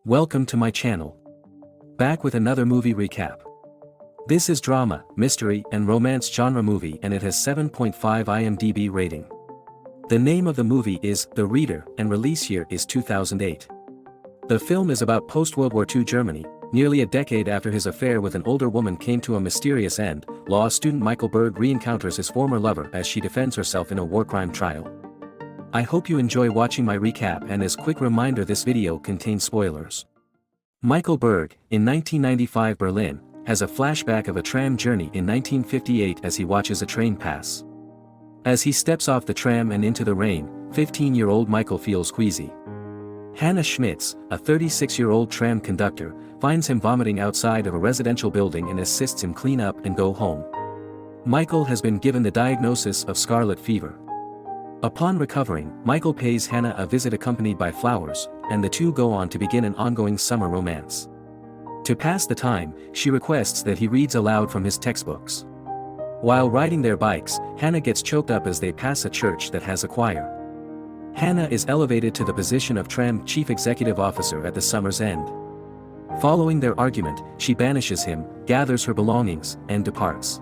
Welcome to my channel. Back with another movie recap. This is drama, mystery, and romance genre movie and it has 7.5 IMDb rating. The name of the movie is The Reader and release year is 2008. The film is about post-World War II Germany, nearly a decade after his affair with an older woman came to a mysterious end. Law student Michael Berg re-encounters his former lover as she defends herself in a war crime trial. I hope you enjoy watching my recap, and as quick reminder, this video contains spoilers. Michael Berg, in 1995 Berlin, has a flashback of a tram journey in 1958 as he watches a train pass. As he steps off the tram and into the rain, 15-year-old Michael feels queasy. Hannah Schmitz, a 36-year-old tram conductor, finds him vomiting outside of a residential building and assists him clean up and go home. Michael has been given the diagnosis of scarlet fever. Upon recovering, Michael pays Hannah a visit accompanied by flowers, and the two go on to begin an ongoing summer romance. To pass the time, she requests that he reads aloud from his textbooks. While riding their bikes, Hannah gets choked up as they pass a church that has a choir. Hannah is elevated to the position of tram chief executive officer at the summer's end. Following their argument, she banishes him, gathers her belongings, and departs.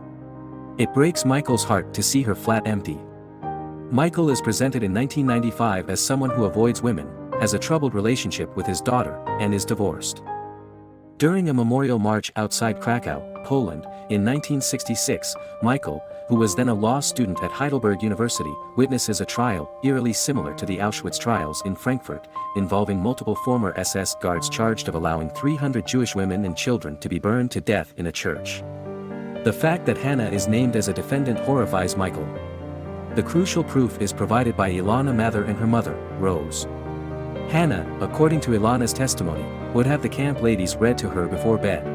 It breaks Michael's heart to see her flat empty. Michael is presented in 1995 as someone who avoids women, has a troubled relationship with his daughter, and is divorced. During a memorial march outside Krakow, Poland, in 1966, Michael, who was then a law student at Heidelberg University, witnesses a trial eerily similar to the Auschwitz trials in Frankfurt, involving multiple former SS guards charged of allowing 300 Jewish women and children to be burned to death in a church. The fact that Hannah is named as a defendant horrifies Michael. The crucial proof is provided by Ilana Mather and her mother, Rose. Hannah, according to Ilana's testimony, would have the camp ladies read to her before bed.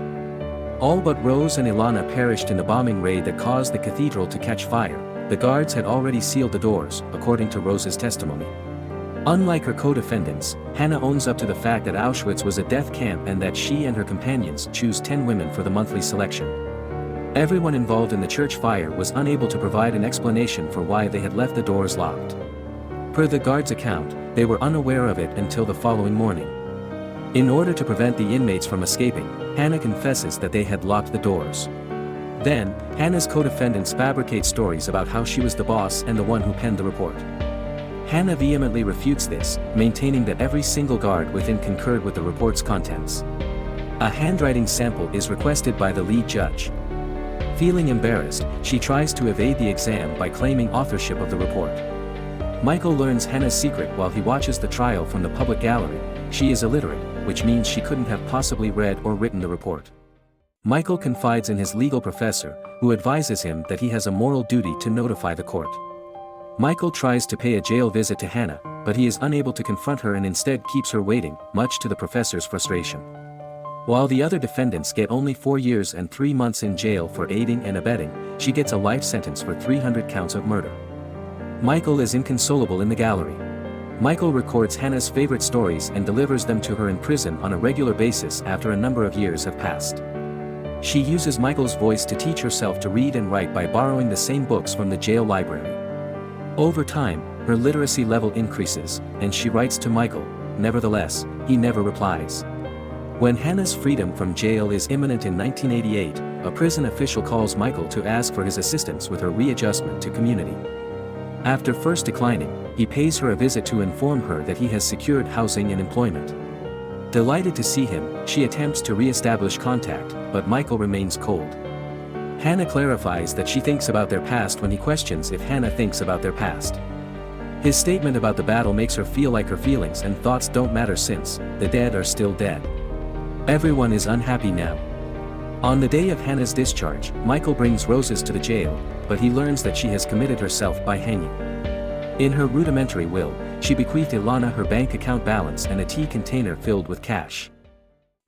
All but Rose and Ilana perished in the bombing raid that caused the cathedral to catch fire. The guards had already sealed the doors, according to Rose's testimony. Unlike her co-defendants, Hannah owns up to the fact that Auschwitz was a death camp and that she and her companions choose 10 women for the monthly selection. Everyone involved in the church fire was unable to provide an explanation for why they had left the doors locked. Per the guards' account, they were unaware of it until the following morning. In order to prevent the inmates from escaping, Hannah confesses that they had locked the doors. Then, Hannah's co-defendants fabricate stories about how she was the boss and the one who penned the report. Hannah vehemently refutes this, maintaining that every single guard within concurred with the report's contents. A handwriting sample is requested by the lead judge. Feeling embarrassed, she tries to evade the exam by claiming authorship of the report. Michael learns Hannah's secret while he watches the trial from the public gallery. She is illiterate, which means she couldn't have possibly read or written the report. Michael confides in his legal professor, who advises him that he has a moral duty to notify the court. Michael tries to pay a jail visit to Hannah, but he is unable to confront her and instead keeps her waiting, much to the professor's frustration. While the other defendants get only 4 years and 3 months in jail for aiding and abetting, she gets a life sentence for 300 counts of murder. Michael is inconsolable in the gallery. Michael records Hannah's favorite stories and delivers them to her in prison on a regular basis after a number of years have passed. She uses Michael's voice to teach herself to read and write by borrowing the same books from the jail library. Over time, her literacy level increases, and she writes to Michael. Nevertheless, he never replies. When Hannah's freedom from jail is imminent in 1988, a prison official calls Michael to ask for his assistance with her readjustment to community. After first declining, he pays her a visit to inform her that he has secured housing and employment. Delighted to see him, she attempts to re-establish contact, but Michael remains cold. Hannah clarifies that she thinks about their past when he questions if Hannah thinks about their past. His statement about the battle makes her feel like her feelings and thoughts don't matter since the dead are still dead. Everyone is unhappy now. On the day of Hannah's discharge, Michael brings roses to the jail, but he learns that she has committed herself by hanging. In her rudimentary will, she bequeathed Ilana her bank account balance and a tea container filled with cash.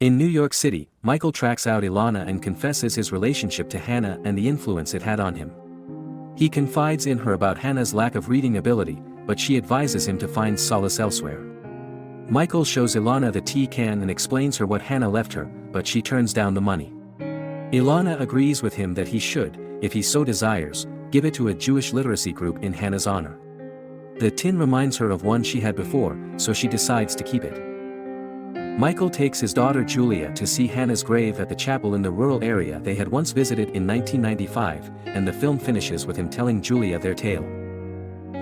In New York City, Michael tracks out Ilana and confesses his relationship to Hannah and the influence it had on him. He confides in her about Hannah's lack of reading ability, but she advises him to find solace elsewhere. Michael shows Ilana the tea can and explains her what Hannah left her, but she turns down the money. Ilana agrees with him that he should, if he so desires, give it to a Jewish literacy group in Hannah's honor. The tin reminds her of one she had before, so she decides to keep it. Michael takes his daughter Julia to see Hannah's grave at the chapel in the rural area they had once visited in 1995, and the film finishes with him telling Julia their tale.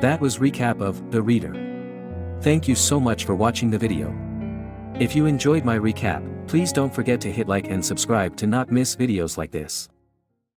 That was recap of The Reader. Thank you so much for watching the video. If you enjoyed my recap, please don't forget to hit like and subscribe to not miss videos like this.